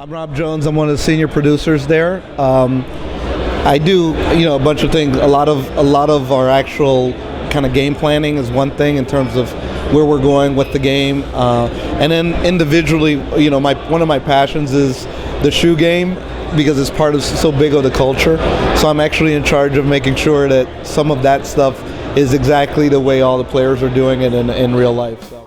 I'm Rob Jones. I'm one of the senior producers there. I do, a bunch of things. A lot of our actual kind of game planning is one thing in terms of where we're going with the game, and then individually, one of my passions is the shoe game because it's part of so big of the culture. So I'm actually in charge of making sure that some of that stuff is exactly the way all the players are doing it in real life. So.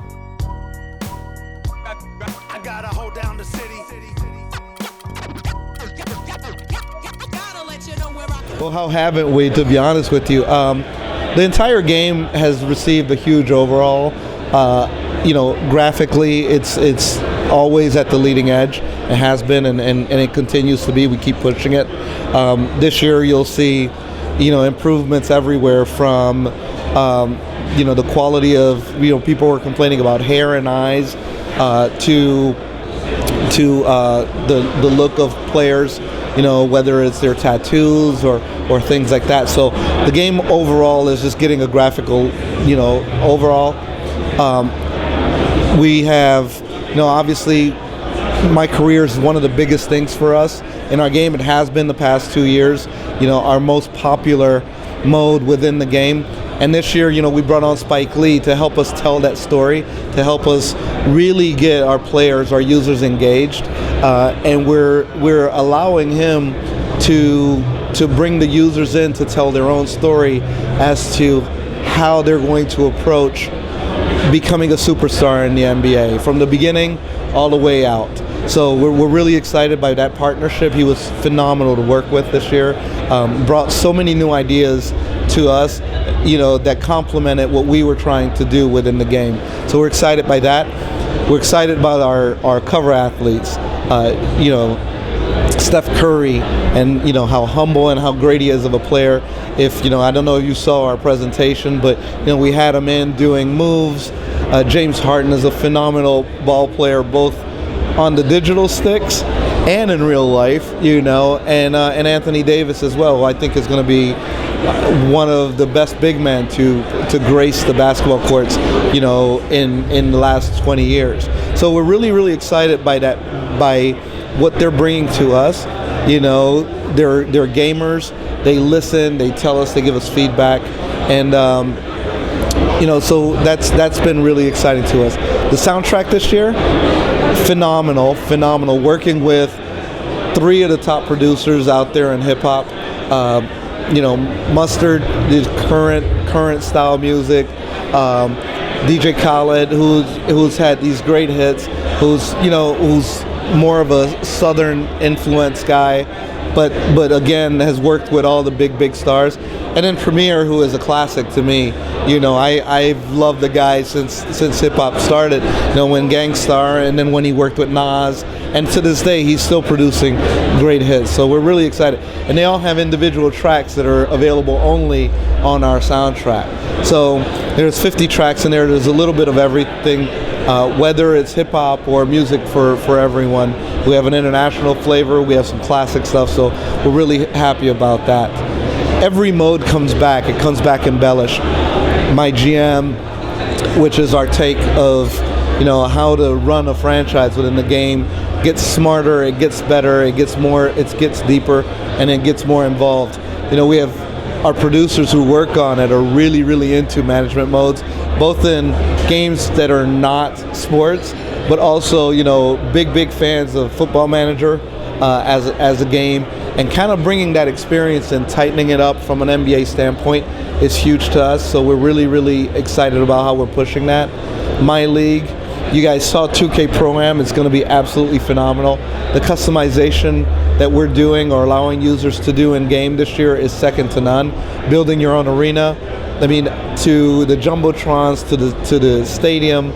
Well, how haven't we, to be honest with you? The entire game has received a huge overhaul. Graphically, it's always at the leading edge. It has been, and it continues to be. We keep pushing it. This year, you'll see, improvements everywhere from, the quality of, people were complaining about hair and eyes, to the look of players. Whether it's their tattoos or things like that. So the game overall is just getting a graphical, overall. We have, obviously, MyCareer is one of the biggest things for us in our game. It has been the past 2 years, our most popular mode within the game. And this year, we brought on Spike Lee to help us tell that story, to help us really get our players, our users engaged. And we're allowing him to bring the users in to tell their own story as to how they're going to approach becoming a superstar in the NBA from the beginning all the way out. So we're really excited by that partnership. He was phenomenal to work with this year. Brought so many new ideas to us, that complemented what we were trying to do within the game. So we're excited by that. We're excited about our cover athletes. Steph Curry, and how humble and how great he is of a player. If I don't know if you saw our presentation, but we had him in doing moves. James Harden is a phenomenal ball player, both on the digital sticks and in real life. And Anthony Davis as well, who I think is going to be one of the best big men to grace the basketball courts, in the last 20 years. So we're really, really excited by that, by what they're bringing to us. They're gamers. They listen. They tell us. They give us feedback, and so that's been really exciting to us. The soundtrack this year, phenomenal. Working with 3 of the top producers out there in hip hop. Mustard is current style music. DJ Khaled, who's had these great hits, who's more of a southern influence guy, but again has worked with all the big stars. And then Premier, who is a classic to me. I've loved the guy since hip hop started. When Gang Starr, and then when he worked with Nas, and to this day he's still producing great hits. So we're really excited, and they all have individual tracks that are available only on our soundtrack. So there's 50 tracks in there. There's a little bit of everything, whether it's hip hop or music for everyone. We have an international flavor. We have some classic stuff. So we're really happy about that. Every mode comes back. It comes back embellished. My GM, which is our take of how to run a franchise within the game, gets smarter, it gets better, it gets deeper, and it gets more involved. We have our producers who work on it are really, really into management modes, both in games that are not sports, but also big fans of Football Manager as a game, and kind of bringing that experience and tightening it up from an NBA standpoint is huge to us. So we're really, really excited about how we're pushing that. My League, you guys saw 2K Pro-Am. It's going to be absolutely phenomenal. The customization that we're doing or allowing users to do in game this year is second to none. Building your own arena, to the jumbotrons, to the stadium,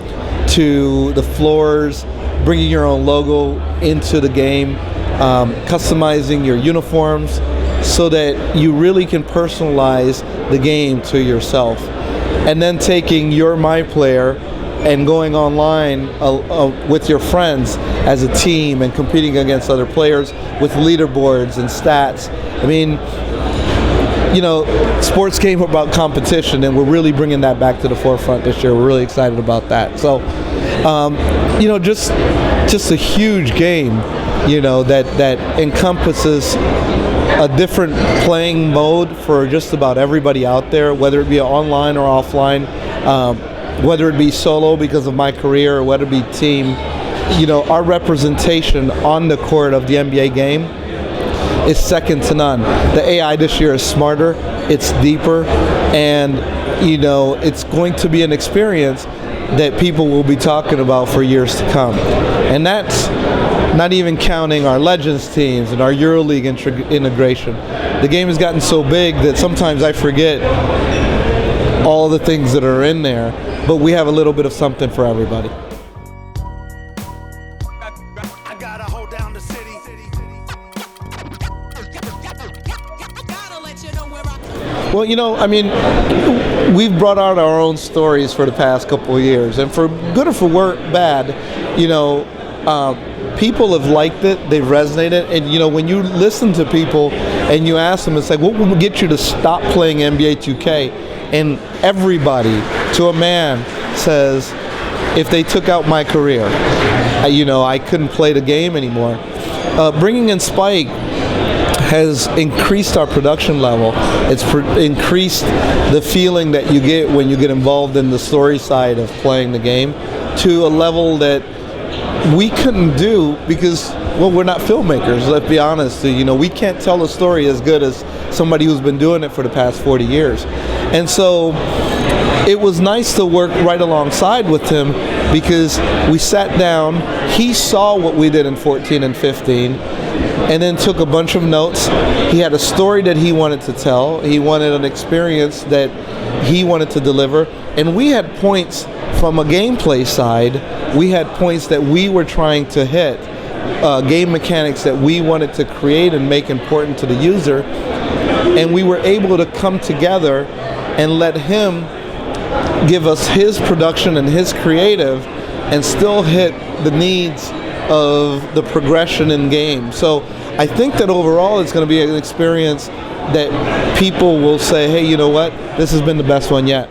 to the floors, bringing your own logo into the game, customizing your uniforms so that you really can personalize the game to yourself, and then taking your MyPlayer and going online with your friends as a team and competing against other players with leaderboards and stats. Sports came about competition, and we're really bringing that back to the forefront this year. We're really excited about that. So Just a huge game, that encompasses a different playing mode for just about everybody out there, whether it be online or offline, whether it be solo because of MyCareer or whether it be team. Our representation on the court of the NBA game is second to none. The AI this year is smarter, it's deeper, and it's going to be an experience that people will be talking about for years to come. And that's not even counting our Legends teams and our EuroLeague integration. The game has gotten so big that sometimes I forget all the things that are in there, but we have a little bit of something for everybody. Well, we've brought out our own stories for the past couple of years, and for good or for bad, people have liked it, they've resonated, and when you listen to people and you ask them, it's like, what will get you to stop playing NBA 2K? And everybody, to a man, says, if they took out MyCareer, I couldn't play the game anymore. Bringing in Spike has increased our production level. It's increased the feeling that you get when you get involved in the story side of playing the game to a level that we couldn't do because, we're not filmmakers, let's be honest. We can't tell a story as good as somebody who's been doing it for the past 40 years. And so it was nice to work right alongside with him because we sat down, he saw what we did in 14 and 15, and then took a bunch of notes. He had a story that he wanted to tell. He wanted an experience that he wanted to deliver. And we had points from a gameplay side. We had points that we were trying to hit, game mechanics that we wanted to create and make important to the user. And we were able to come together and let him give us his production and his creative and still hit the needs of the progression in game. So I think that overall it's going to be an experience that people will say, hey, you know what, this has been the best one yet.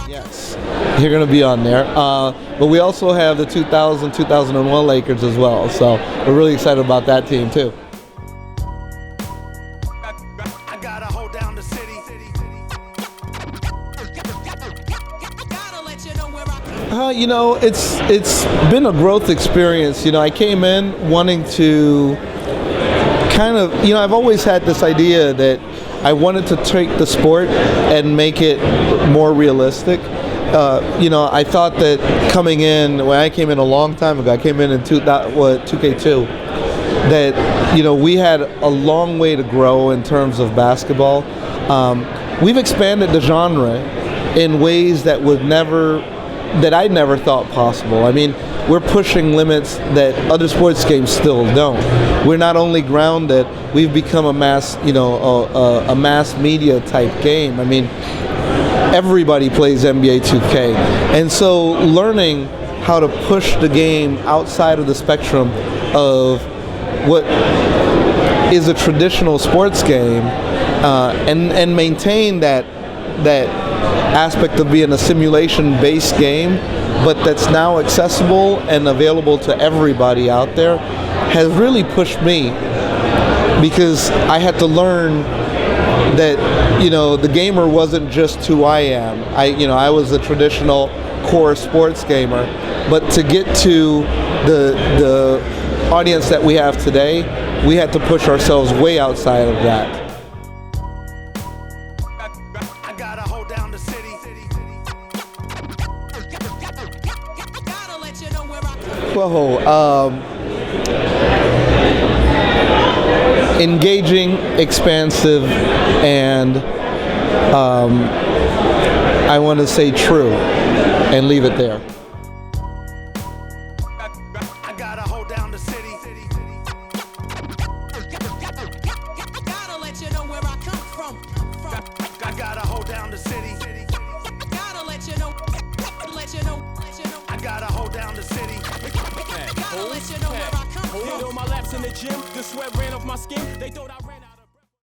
Yes, you're going to be on there. But we also have the 2000-2001 Lakers as well. So we're really excited about that team too. It's been a growth experience. I came in wanting to kind of, I've always had this idea that I wanted to take the sport and make it more realistic. I thought that coming in, when I came in a long time ago, I came in 2K2, that, we had a long way to grow in terms of basketball. We've expanded the genre in ways that I never thought possible. I mean, we're pushing limits that other sports games still don't. We're not only grounded, we've become a mass media type game. I mean, everybody plays NBA 2K. And so learning how to push the game outside of the spectrum of what is a traditional sports game and maintain that aspect of being a simulation-based game, but that's now accessible and available to everybody out there, has really pushed me, because I had to learn that the gamer wasn't just who I am. I was a traditional core sports gamer, but to get to the audience that we have today, we had to push ourselves way outside of that. Well, engaging, expansive, and I want to say true, and leave it there. Hit on my laps in the gym, the sweat ran off my skin. They thought I ran.